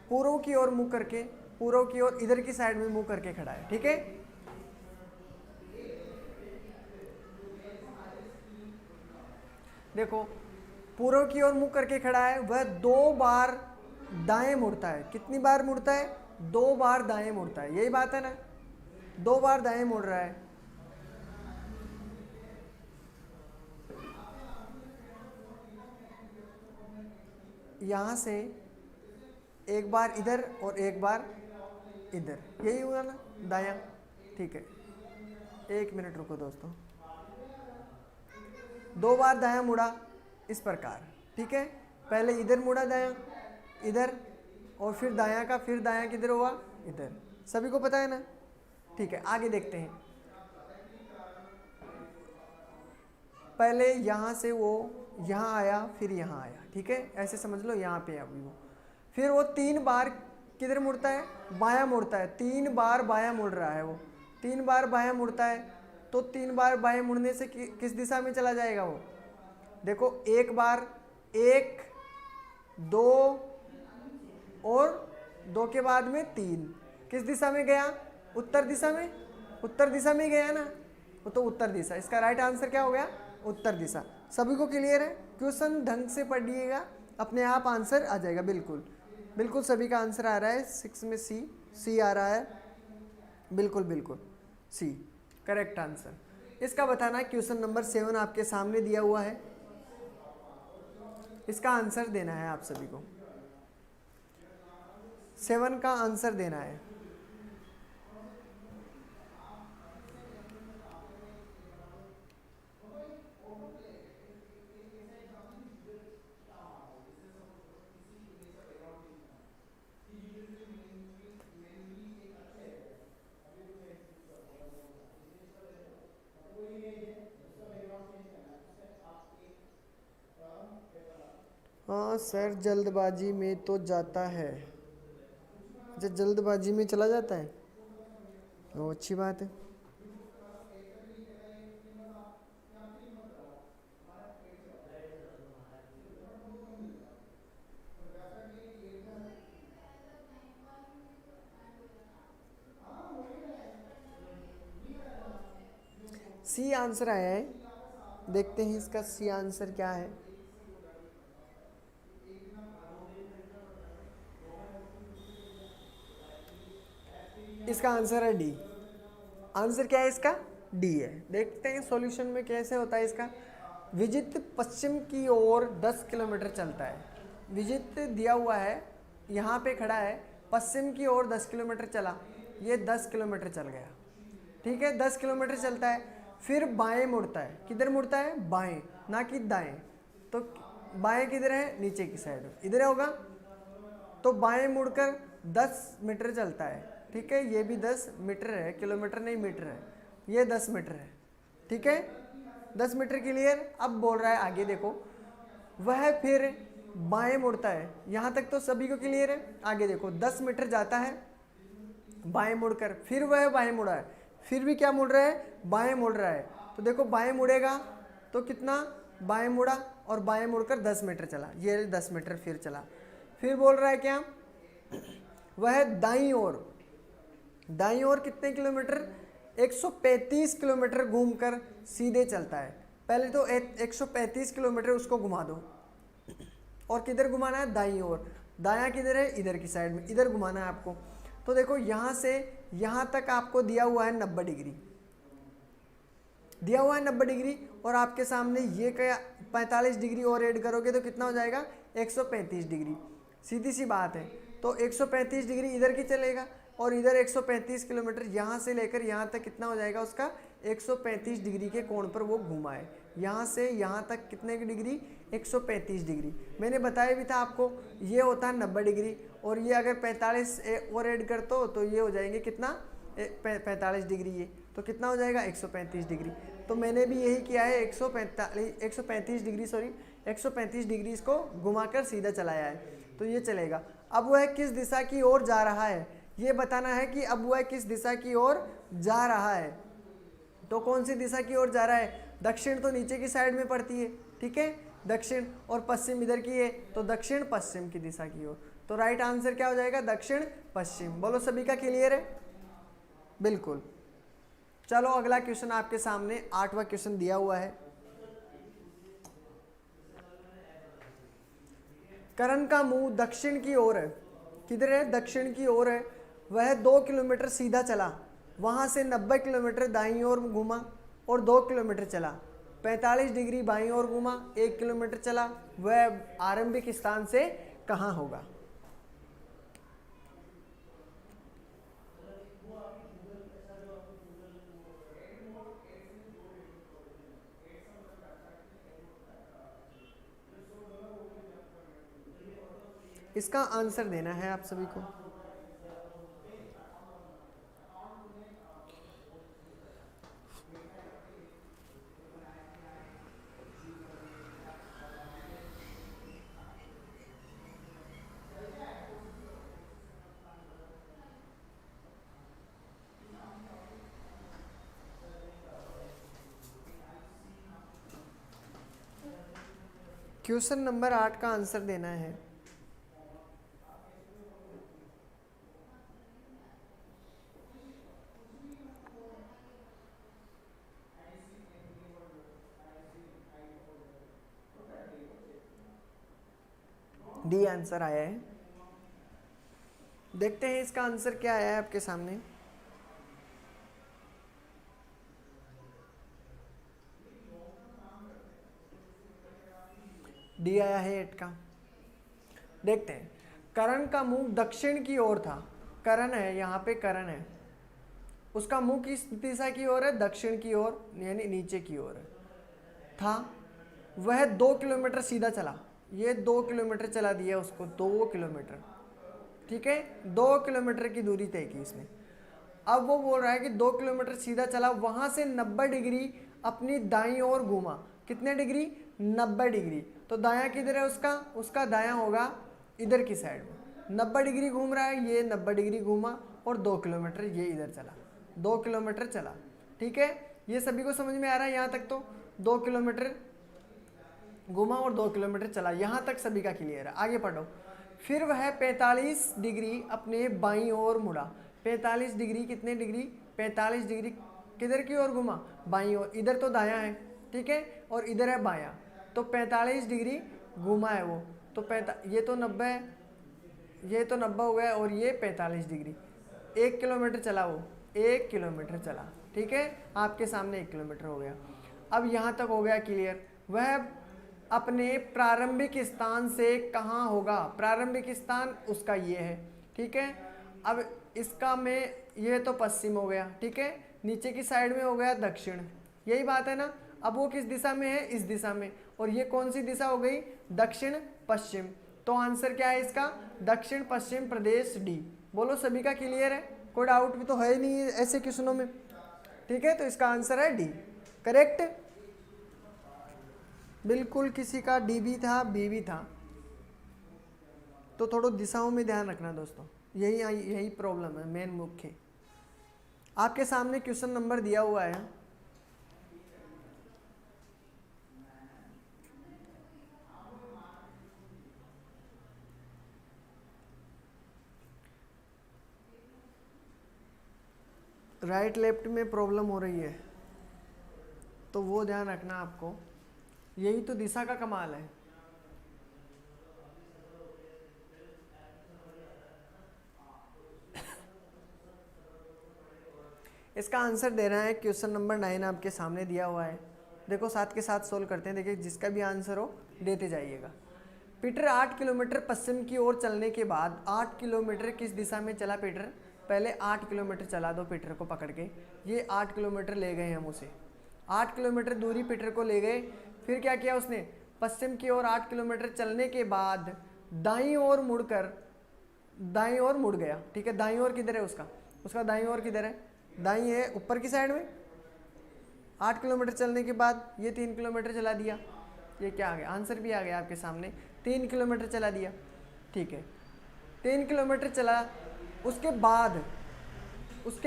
पूर्व की ओर मुख करके, पूर्व की ओर इधर की साइड में मुंह करके खड़ा है। ठीक है, देखो पूर्व की ओर मुंह करके खड़ा है, वह 2 बार दाएं मुड़ता है। कितनी बार मुड़ता है, 2 बार दाएं मुड़ता है, यही बात है ना, 2 बार दाएं मुड़ रहा है। यहां से एक बार इधर और एक बार इधर, यही हुआ ना, दायां। ठीक है, 1 मिनट रुको दोस्तों। 2 बार दायां मुड़ा इस प्रकार। ठीक है, पहले इधर मुड़ा दायां, इधर, और फिर दायां का, फिर दायां किधर हुआ, इधर। सभी को पता है ना। ठीक है, आगे देखते हैं। पहले यहाँ से वो यहाँ आया, फिर यहाँ आया। ठीक है, ऐसे समझ लो, यहाँ पे अभी वो, फिर वो 3 बार किधर मुड़ता है, बायां मुड़ता है। 3 बार बायां मुड़ रहा है वो, 3 बार बायां मुड़ता है। तो 3 बार बाएं मुड़ने से किस दिशा में चला जाएगा वो? देखो, एक बार, 1, 2 और 2 के बाद में 3, किस दिशा में गया? उत्तर दिशा में। उत्तर दिशा में गया ना, वो तो उत्तर दिशा। इसका राइट आंसर क्या हो गया? उत्तर दिशा। सभी को क्लियर है? क्वेश्चन ढंग से पढ़िएगा, अपने आप आंसर आ जाएगा। बिल्कुल बिल्कुल सभी का आंसर आ रहा है। 6 में सी आ रहा है। बिल्कुल बिल्कुल सी करेक्ट आंसर। इसका बताना है। क्वेश्चन नंबर 7 आपके सामने दिया हुआ है, इसका आंसर देना है आप सभी को। 7 का आंसर देना है। हाँ सर, जल्दबाजी में तो जाता है। अच्छा, जल्दबाजी में चला जाता है, वो अच्छी बात है। सी आंसर आया है, देखते हैं इसका सी आंसर क्या है। इसका आंसर है डी। आंसर क्या है इसका? डी है। देखते हैं सॉल्यूशन में कैसे होता है इसका। विजित पश्चिम की ओर 10 किलोमीटर चलता है। विजित दिया हुआ है, यहाँ पे खड़ा है, पश्चिम की ओर 10 किलोमीटर चला, ये 10 किलोमीटर चल गया। ठीक है, 10 किलोमीटर चलता है, फिर बाएं मुड़ता है। किधर मुड़ता है? बाएं, ना कि दाएं। तो बाएं किधर है? नीचे की साइड, इधर होगा। तो बाएं मुड़कर 10 मीटर चलता है। ठीक है, ये भी 10 मीटर है, किलोमीटर नहीं मीटर है, ये 10 मीटर है। ठीक है, 10 मीटर क्लियर। अब बोल रहा है आगे देखो, वह फिर बाएं मुड़ता है। यहाँ तक तो सभी को क्लियर है। आगे देखो, 10 मीटर जाता है बाएं मुड़कर, फिर वह बाएं मुड़ा है, फिर भी क्या मुड़ रहा है? बाएं मुड़ रहा है। तो देखो, बाएं मुड़ेगा तो कितना? बाएं मुड़ा और बाएं मुड़कर 10 मीटर चला, ये 10 मीटर फिर चला। फिर बोल रहा है क्या? वह दाईं ओर, दाईं ओर कितने किलोमीटर? 135 किलोमीटर घूमकर सीधे चलता है। पहले तो 135 किलोमीटर उसको घुमा दो, और किधर घुमाना है? दाईं ओर। दायां किधर है? इधर की साइड में, इधर घुमाना है आपको। तो देखो, यहाँ से यहाँ तक आपको दिया हुआ है 90 डिग्री, दिया हुआ है 90 डिग्री, और आपके सामने ये क्या 45 डिग्री और ऐड करोगे तो कितना हो जाएगा? 135 डिग्री। सीधी सी बात है। तो 135 डिग्री इधर की चलेगा, और इधर 135 किलोमीटर यहाँ से लेकर यहाँ तक कितना हो जाएगा उसका? 135 डिग्री के कोण पर वो घुमा है। यहाँ से यहाँ तक कितने की डिग्री? 135 डिग्री। मैंने बताया भी था आपको, ये होता है 90 डिग्री, और ये अगर 45 और ऐड कर तो ये हो जाएंगे कितना? 45 डिग्री। ये तो कितना हो जाएगा? 135 डिग्री। तो मैंने भी यही किया है, 135 डिग्री, सॉरी 135 डिग्री इसको घुमाकर सीधा चलाया है, तो ये चलेगा। अब वह किस दिशा की ओर जा रहा है, ये बताना है कि अब वह किस दिशा की ओर जा रहा है। तो कौन सी दिशा की ओर जा रहा है? दक्षिण तो नीचे की साइड में पड़ती है, ठीक है, दक्षिण, और पश्चिम इधर की है, तो दक्षिण पश्चिम की दिशा की ओर। तो राइट आंसर क्या हो जाएगा? दक्षिण पश्चिम। बोलो, सभी का क्लियर है? बिल्कुल। चलो अगला क्वेश्चन आपके सामने, 8वां क्वेश्चन दिया हुआ है। करण का मुंह दक्षिण की ओर है। किधर है? दक्षिण की ओर है। वह 2 किलोमीटर सीधा चला, वहां से 90 किलोमीटर दाईं ओर घूमा और 2 किलोमीटर चला, 45 डिग्री बाईं ओर घूमा, 1 किलोमीटर चला। वह आरंभिक स्थान से कहाँ होगा? इसका आंसर देना है आप सभी को। क्वेश्चन नंबर 8 का आंसर देना है। डी आंसर आया है। देखते हैं इसका आंसर क्या आया है आपके सामने। डी आया है 8 का। देखते हैं, करण का मुंह दक्षिण की ओर था। करण है, यहाँ पे करण है, उसका मुंह किस दिशा की ओर है? दक्षिण की ओर, यानी नीचे की ओर है था। वह 2 किलोमीटर सीधा चला। ये 2 किलोमीटर चला दिया उसको, 2 किलोमीटर, ठीक है, 2 किलोमीटर की दूरी तय की इसने। अब वो बोल रहा है कि 2 किलोमीटर सीधा चला, वहां से 90 डिग्री अपनी दाईं ओर घूमा। कितने डिग्री? 90 डिग्री। तो दायां किधर है उसका? उसका दायां होगा इधर की साइड में। 90 डिग्री घूम रहा है, ये 90 डिग्री घूमा और 2 किलोमीटर ये इधर चला, 2 किलोमीटर चला, ठीक है। ये सभी को समझ में आ रहा है यहाँ तक? तो 2 किलोमीटर घूमा और 2 किलोमीटर चला, यहाँ तक सभी का क्लियर है। आगे पढ़ो। फिर वह 45 डिग्री अपने बाईं ओर मुड़ा। 45 डिग्री, कितने डिग्री? 45 डिग्री किधर की ओर घुमा? बाईं ओर। इधर तो दायां है, ठीक है, और इधर है बायां, तो 45 डिग्री घुमा है वो। तो ये तो 90 है, ये तो 90 हो गया, और ये 45 डिग्री। 1 किलोमीटर चला वो, 1 किलोमीटर चला, ठीक है, आपके सामने 1 किलोमीटर हो गया। अब यहाँ तक हो गया क्लियर। वह अपने प्रारंभिक स्थान से कहाँ होगा? प्रारंभिक स्थान उसका ये है, ठीक है। अब इसका में ये तो पश्चिम हो गया, ठीक है, नीचे की साइड में हो गया दक्षिण, यही बात है ना। अब वो किस दिशा में है? इस दिशा में, और ये कौन सी दिशा हो गई? दक्षिण पश्चिम। तो आंसर क्या है इसका? दक्षिण पश्चिम प्रदेश, डी। बोलो सभी का क्लियर है? कोई डाउट भी तो है नहीं ऐसे क्वेश्चनों में, ठीक है। तो इसका आंसर है डी, करेक्ट। बिल्कुल, किसी का डी भी था, बी भी था। तो थोड़ा दिशाओं में ध्यान रखना दोस्तों, यही प्रॉब्लम है मेन मुख्य। आपके सामने क्वेश्चन नंबर दिया हुआ है, राइट लेफ्ट में प्रॉब्लम हो रही है, तो वो ध्यान रखना आपको। यही तो दिशा का कमाल है। इसका आंसर देना है, क्वेश्चन नंबर 9 आपके सामने दिया हुआ है। देखो साथ के साथ सोल्व करते हैं। देखिए जिसका भी आंसर हो देते जाइएगा। पीटर 8 किलोमीटर पश्चिम की ओर चलने के बाद 8 किलोमीटर किस दिशा में चला पीटर? पहले 8 किलोमीटर चला दो पीटर को पकड़ के। ये 8 किलोमीटर ले गए हम उसे, 8 किलोमीटर दूरी पीटर को ले गए। फिर क्या किया उसने? पश्चिम की ओर 8 किलोमीटर चलने के बाद दाईं ओर मुड़कर, दाईं ओर मुड़ गया, ठीक है। दाईं ओर किधर है उसका? उसका दाईं ओर किधर है? दाईं है ऊपर की साइड में। 8 किलोमीटर चलने के बाद ये 3 किलोमीटर चला दिया। ये क्या आ गया? आंसर भी आ गया आपके सामने, 3 किलोमीटर चला दिया, ठीक है। 3 किलोमीटर चला, उसके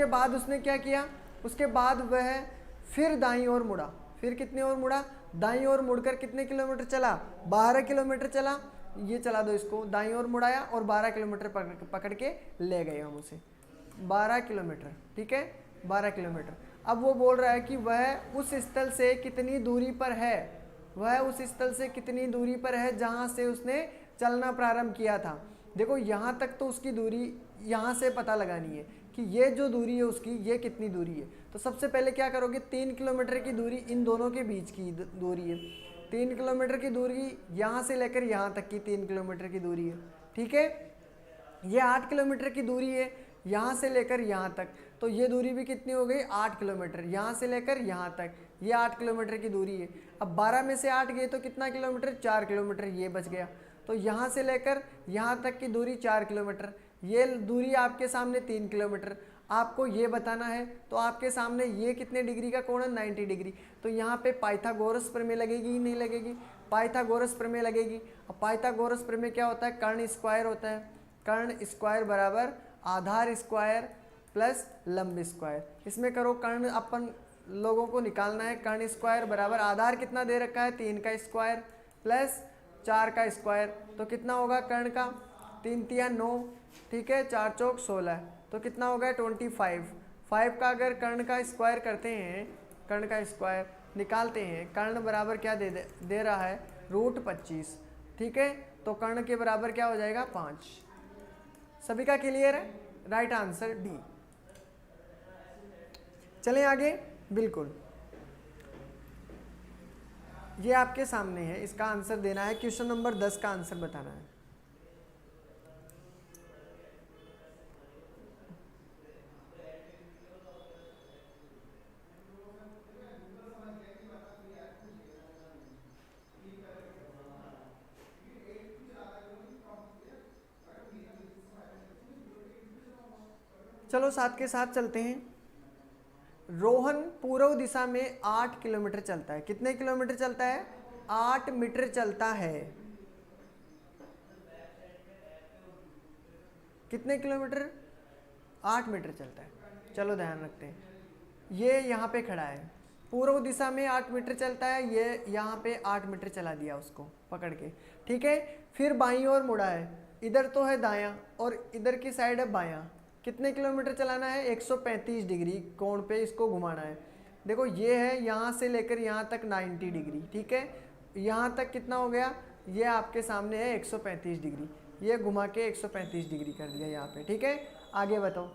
बाद उसने क्या किया? उसके बाद वह फिर दाईं ओर मुड़ा। फिर कितने ओर मुड़ा? दाईं ओर मुड़कर कितने किलोमीटर चला? 12 किलोमीटर चला। ये चला दो इसको, दाईं ओर मुड़ाया और 12 किलोमीटर पकड़ के ले गए हम उसे, 12 किलोमीटर, ठीक है, 12 किलोमीटर। अब वो बोल रहा है कि वह उस स्थल से कितनी दूरी पर है? वह उस स्थल से कितनी दूरी पर है जहाँ से उसने चलना प्रारंभ किया था। देखो यहाँ तक तो उसकी दूरी यहाँ से पता लगानी है कि ये जो दूरी है उसकी, ये कितनी दूरी है। तो सबसे पहले क्या करोगे? 3 किलोमीटर की दूरी इन दोनों के बीच की दूरी है। 3 किलोमीटर की दूरी यहाँ से लेकर यहाँ तक की 3 किलोमीटर की दूरी है, ठीक है। ये 8 किलोमीटर की दूरी है यहाँ से लेकर यहाँ तक, तो ये दूरी भी कितनी हो गई? 8 किलोमीटर। यहाँ से लेकर यहाँ तक ये 8 किलोमीटर की दूरी है। अब 12 में से 8 गए तो कितना किलोमीटर? 4 किलोमीटर ये बच गया। तो यहाँ से लेकर यहाँ तक की दूरी 4 किलोमीटर, ये दूरी आपके सामने 3 किलोमीटर। आपको ये बताना है तो आपके सामने ये कितने डिग्री का कोण है? 90 डिग्री। तो यहाँ पे पाइथागोरस प्रमेय लगेगी ही नहीं लगेगी? पाइथागोरस प्रमेय लगेगी। अब पाइथागोरस प्रमेय क्या होता है? कर्ण स्क्वायर होता है। कर्ण स्क्वायर बराबर आधार स्क्वायर प्लस लंब स्क्वायर। इसमें करो कर्ण, अपन लोगों को निकालना है। कर्ण स्क्वायर बराबर आधार कितना दे रखा है? 3 का स्क्वायर प्लस 4 का स्क्वायर तो कितना होगा कर्ण का, 3 तिया 9, ठीक है, 4 चौक 16, तो कितना हो गया 25। 5 का अगर कर्ण का स्क्वायर करते हैं, कर्ण का स्क्वायर निकालते हैं, कर्ण बराबर क्या दे रहा है √25, ठीक है, तो कर्ण के बराबर क्या हो जाएगा 5। सभी का क्लियर है, राइट आंसर डी। चलें आगे, बिल्कुल ये आपके सामने है, इसका आंसर देना है, क्वेश्चन नंबर 10 का आंसर बताना है। चलो साथ के साथ चलते हैं। रोहन पूर्व दिशा में 8 किलोमीटर चलता है। कितने किलोमीटर चलता है? 8 मीटर चलता है। कितने किलोमीटर? 8 मीटर चलता है। चलो ध्यान रखते हैं, ये यहाँ पे खड़ा है, पूर्व दिशा में 8 मीटर चलता है, ये यहाँ पे 8 मीटर चला दिया उसको पकड़ के, ठीक है। फिर बाईं ओर मुड़ा है, इधर तो है दायां और इधर की साइड है बायां। कितने किलोमीटर चलाना है? 135 डिग्री कोण पे इसको घुमाना है। देखो ये है यहाँ से लेकर यहाँ तक 90 डिग्री, ठीक है। यहाँ तक कितना हो गया? ये आपके सामने है 135 डिग्री, ये घुमा के 135 डिग्री कर दिया यहाँ पे, ठीक है। आगे बताओ।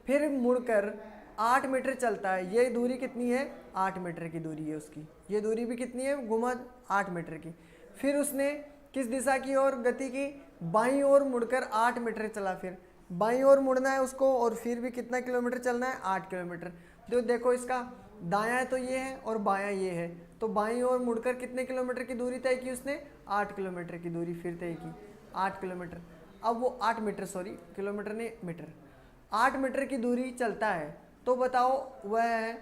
फिर मुड़कर 8 मीटर चलता है, ये दूरी कितनी है? 8 मीटर की दूरी है उसकी, ये दूरी भी कितनी है? घुमा 8 मीटर की। फिर उसने किस दिशा की ओर गति की? बाईं ओर मुड़कर 8 मीटर चला, फिर बाईं ओर मुड़ना है उसको, और फिर भी कितना किलोमीटर चलना है? 8 किलोमीटर। जो देखो इसका दायां है तो ये है और बायां ये है, तो बाईं ओर मुड़कर कितने किलोमीटर की दूरी तय की उसने? 8 किलोमीटर की दूरी फिर तय की, 8 किलोमीटर। अब वो 8 मीटर, सॉरी किलोमीटर नहीं मीटर, 8 मीटर की दूरी चलता है, तो बताओ वह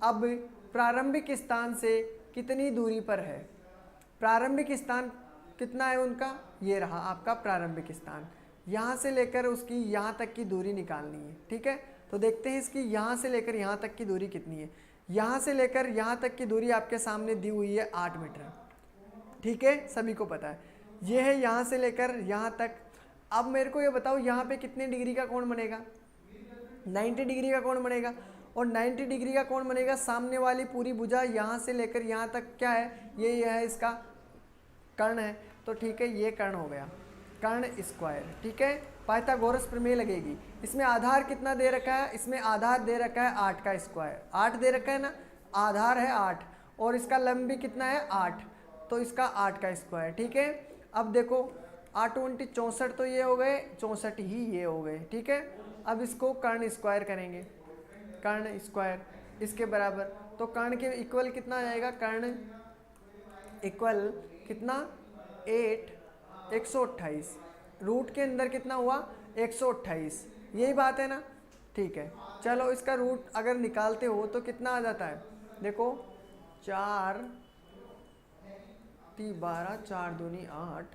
अब प्रारंभिक स्थान से कितनी दूरी पर है? प्रारंभिक स्थान कितना है उनका? ये रहा आपका प्रारंभिक स्थान। यहाँ से लेकर उसकी यहाँ तक की दूरी निकालनी है, ठीक है। तो देखते हैं इसकी यहाँ से लेकर यहाँ तक की दूरी कितनी है। यहाँ से लेकर यहाँ तक की दूरी आपके सामने दी हुई है 8 मीटर, ठीक है, सभी को पता है। ये है यहाँ से लेकर यहाँ तक। अब मेरे को ये बताओ यहाँ पे कितने डिग्री का कोण बनेगा? 90 डिग्री का कोण बनेगा, और 90 डिग्री का कोण बनेगा, सामने वाली पूरी भुजा यहाँ से लेकर यहाँ तक क्या है? ये है इसका कर्ण है, तो ठीक है, ये कर्ण हो गया, कर्ण स्क्वायर, ठीक है। पाइथागोरस प्रमेय लगेगी। इसमें आधार कितना दे रखा है? इसमें आधार दे रखा है 8 का स्क्वायर, 8 दे रखा है ना, आधार है 8, और इसका लंब भी कितना है? 8, तो इसका 8 का स्क्वायर, ठीक है। अब देखो 8 × 64 तो ये हो गए, 64 ही ये हो गए, ठीक है। अब इसको कर्ण स्क्वायर करेंगे, कर्ण स्क्वायर इसके बराबर, तो कर्ण के इक्वल कितना आ जाएगा? कर्ण इक्वल कितना? 128, रूट के अंदर कितना हुआ? 128, यही बात है ना, ठीक है। चलो इसका रूट अगर निकालते हो तो कितना आ जाता है? देखो 4 × 12, 4 दूनी 8,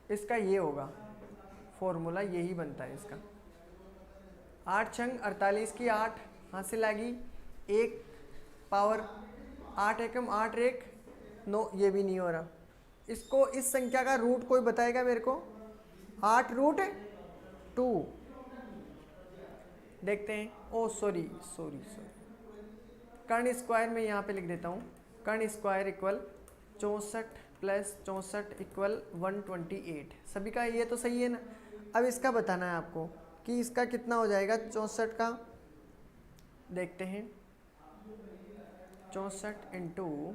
इसका ये होगा फॉर्मूला, यही बनता है इसका। 8 छंग 48 की 8 हासिल आएगी, 1 पावर 8 एकम 8 1 9, ये भी नहीं हो रहा। इसको इस संख्या का रूट कोई बताएगा मेरे को? 8√2 देखते हैं। ओ सॉरी, कर्ण स्क्वायर में यहाँ पे लिख देता हूँ, कर्ण स्क्वायर इक्वल 64 + 64 इक्वल 128। सभी का ये तो सही है ना। अब इसका बताना है आपको कि इसका कितना हो जाएगा 64 का। देखते हैं, 64 ×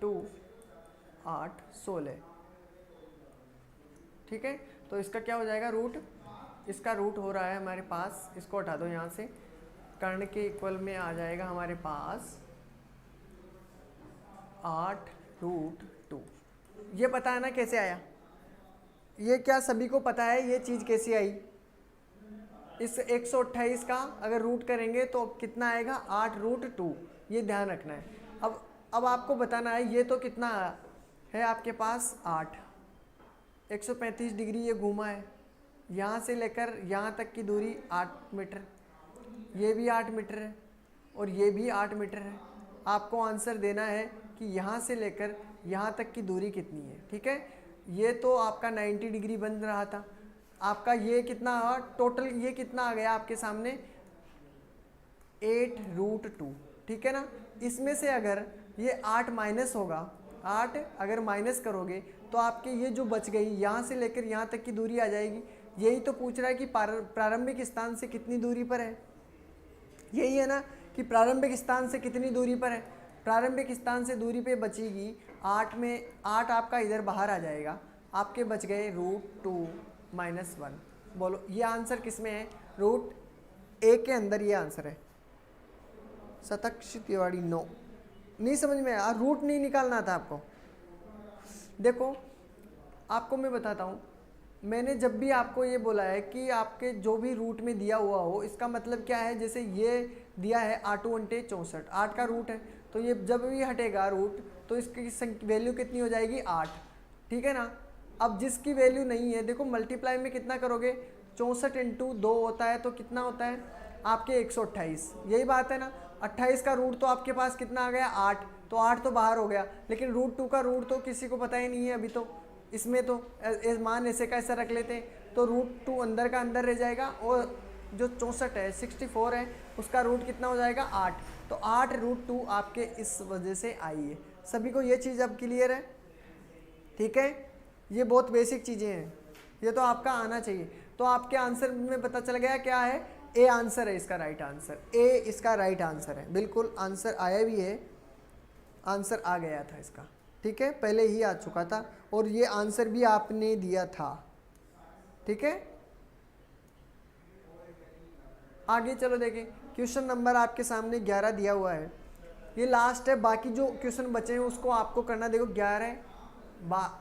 2 8 16, ठीक है। तो इसका क्या हो जाएगा? रूट, इसका रूट हो रहा है हमारे पास, इसको हटा दो यहाँ से, कर्ण के इक्वल में आ जाएगा हमारे पास 8√2। ये पता है ना कैसे आया? ये क्या सभी को पता है ये चीज़ कैसे आई? इस 128 का अगर रूट करेंगे तो कितना आएगा? 8√2, ये ध्यान रखना है। अब आपको बताना है ये तो कितना है आपके पास? 8, 135 डिग्री ये घूमा है, यहाँ से लेकर यहाँ तक की दूरी 8 मीटर, ये भी 8 मीटर है और ये भी 8 मीटर है। आपको आंसर देना है कि यहाँ से लेकर यहाँ तक की दूरी कितनी है। ठीक है, ये तो आपका 90 डिग्री बन रहा था। आपका ये कितना टोटल, ये कितना आ गया आपके सामने 8√2। ठीक है ना, इसमें से अगर ये 8 माइनस होगा, 8 अगर माइनस करोगे तो आपके ये जो बच गई यहाँ से लेकर यहाँ तक की दूरी आ जाएगी। यही तो पूछ रहा है कि प्रारंभिक स्थान से कितनी दूरी पर है। यही है ना कि प्रारंभिक स्थान से कितनी दूरी पर है। प्रारंभिक स्थान से दूरी पे बचेगी 8 में 8 आपका इधर बाहर आ जाएगा, आपके बच गए √2 - 1। बोलो ये आंसर किस में है? √a के अंदर ये आंसर है। शतक्ष तिवारी नो, नहीं समझ में आया, रूट नहीं निकालना था आपको। देखो आपको मैं बताता हूँ, मैंने जब भी आपको ये बोला है कि आपके जो भी रूट में दिया हुआ हो, इसका मतलब क्या है, जैसे ये दिया है 8 × 64, 8 का रूट है, तो ये जब भी हटेगा रूट तो इसकी वैल्यू कितनी हो जाएगी 8। ठीक है ना, अब जिसकी वैल्यू नहीं है, देखो मल्टीप्लाई में कितना करोगे, 64 × 2 होता है तो कितना होता है आपके 128। यही बात है ना, 28 का रूट तो आपके पास कितना आ गया 8, तो 8 तो बाहर हो गया, लेकिन √2 का रूट तो किसी को पता ही नहीं है अभी तो। इसमें तो मान ऐसे का ऐसा रख लेते हैं, तो √2 अंदर का अंदर रह जाएगा और जो 64 है 64 है उसका रूट कितना हो जाएगा 8, तो 8√2 आपके इस वजह से आई है। सभी को ये चीज़ अब क्लियर है? ठीक है, ये बहुत बेसिक चीज़ें हैं, ये तो आपका आना चाहिए। तो आपके आंसर में पता चल गया क्या है, ए आंसर है इसका राइट आंसर, ए इसका राइट आंसर है। बिल्कुल आंसर आया भी है, आंसर आ गया था इसका। ठीक है, पहले ही आ चुका था और ये आंसर भी आपने दिया था। ठीक है, आगे चलो देखें। क्वेश्चन नंबर आपके सामने 11 दिया हुआ है, ये लास्ट है, बाकी जो क्वेश्चन बचे हैं उसको आपको करना। देखो 11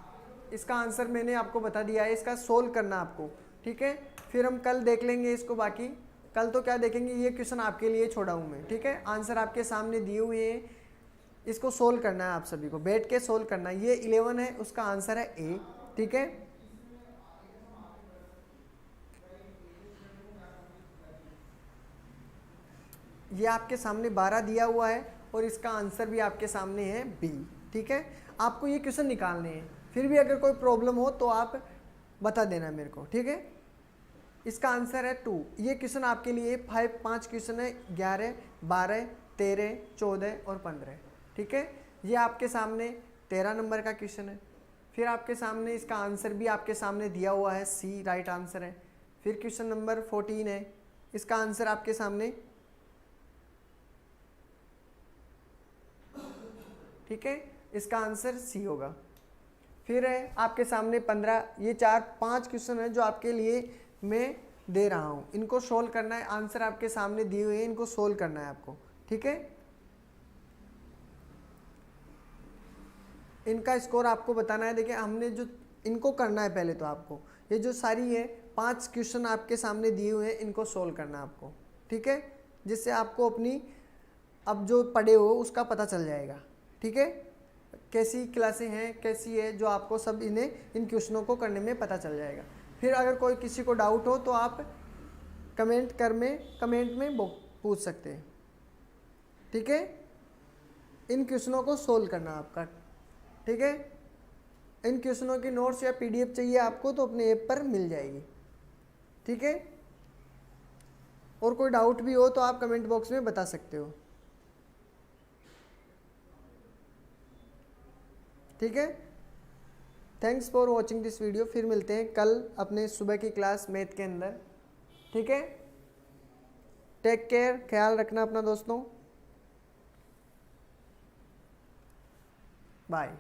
इसका आंसर मैंने आपको बता दिया है, इसका सोल्व करना आपको। ठीक है, फिर हम कल देख लेंगे इसको। बाकी कल तो क्या देखेंगे, ये क्वेश्चन आपके लिए छोड़ा हूँ मैं। ठीक है, आंसर आपके सामने दिए हुए हैं, इसको सोल्व करना है आप सभी को, बैठ के सोल्व करना है। ये 11 है, उसका आंसर है ए। ठीक है, ये आपके सामने 12 दिया हुआ है और इसका आंसर भी आपके सामने है बी। ठीक है, आपको ये क्वेश्चन निकालने हैं, फिर भी अगर कोई प्रॉब्लम हो तो आप बता देना मेरे को। ठीक है, इसका आंसर है 2। ये क्वेश्चन आपके लिए 5 क्वेश्चन है, 11, 12, 13, 14 और 15। ठीक है, ये आपके सामने 13 नंबर का क्वेश्चन है। फिर आपके सामने इसका आंसर भी आपके सामने दिया हुआ है, सी राइट आंसर है। फिर क्वेश्चन नंबर 14 है, इसका आंसर आपके सामने, ठीक है, इसका आंसर सी होगा। फिर है आपके सामने 15। ये 4-5 क्वेश्चन है जो आपके लिए मैं दे रहा हूँ, इनको सोल्व करना है। आंसर आपके सामने दिए हुए हैं, इनको सोल्व करना है आपको। ठीक है, इनका स्कोर आपको बताना है। देखिए हमने जो इनको करना है पहले तो आपको, ये जो सारी है 5 क्वेश्चन आपके सामने दिए हुए हैं, इनको सोल्व करना है आपको। ठीक है, जिससे आपको अपनी अब जो पढ़े हो उसका पता चल जाएगा। ठीक है, कैसी क्लासें हैं, कैसी है, जो आपको सब इन क्वेश्चनों को करने में पता चल जाएगा। फिर अगर कोई किसी को डाउट हो तो आप कमेंट में पूछ सकते हैं। ठीक है, इन क्वेश्चनों को सोल्व करना आपका। ठीक है, इन क्वेश्चनों की नोट्स या पीडीएफ चाहिए आपको तो अपने ऐप पर मिल जाएगी। ठीक है, और कोई डाउट भी हो तो आप कमेंट बॉक्स में बता सकते हो। ठीक है, thanks for watching this video. फिर मिलते हैं कल अपने सुबह की क्लास मैथ के अंदर। ठीक है, टेक केयर, ख्याल रखना अपना दोस्तों, बाय।